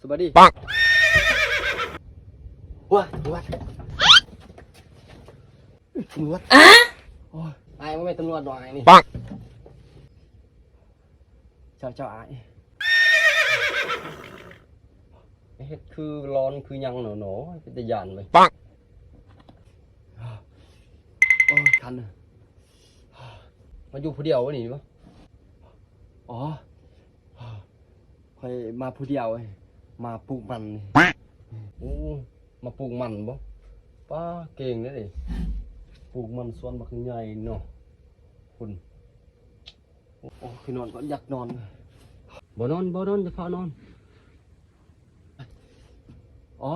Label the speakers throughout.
Speaker 1: สวัสดี
Speaker 2: ปัง
Speaker 1: ว้าตำรวจตำรวจโอ้ยไอ้ไม่เป็นตำรวจหน่อยนี่
Speaker 2: ปัง
Speaker 1: เจ้าไอ้เฮ็ดคือร้อนคือยังหนอเป็นตะยานเลย
Speaker 2: ปัง
Speaker 1: โอ้ยคันมาอยู่ผู้เดียววะนี่ปะอ๋อคอยมาผู้เดียวมาปลูกมันโอ้มาปลูกมันบ่ป้าเก่งเลยดิปลูกมันสวนบักใหญ่เนาะคุณโอ้คือนอนก็อยากนอนบ่นอนจะพานอนอ๋อ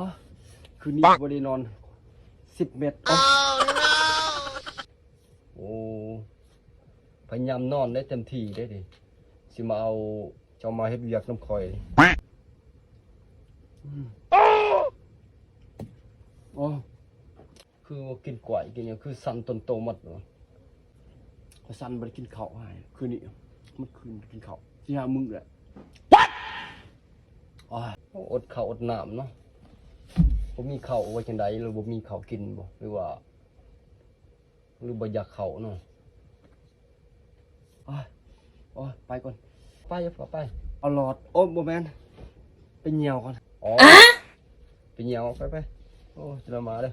Speaker 1: คืนนี้บ่ได้นอน10 เมตรโอ้พยายามนอนได้เต็มที่ได้ดิสิมาเอาเจ้ามาเฮ็ดเวียกน้ำคอยโอ้คือว่ากินกล้วยกินเนี่ยคือสันตนโตหมดเนาะพอสันบ่ได้กินข้าวให้คืนนี้มันคืนกินข้าวสิหามึงแหละอ๋ออดข้าวอดน้ำเนาะบ่มีข้าวไว้จังได๋หรือบ่มีข้าวกินบ่หรือว่าหรือบ่อยากข้าวเนาะอ๋อไปก่อนไปเอาหลอดโอ้บ่แม่นไปเหี่ยวก่อนอ๋อไปเหี่ยวไปโอ้จะมาเด้อ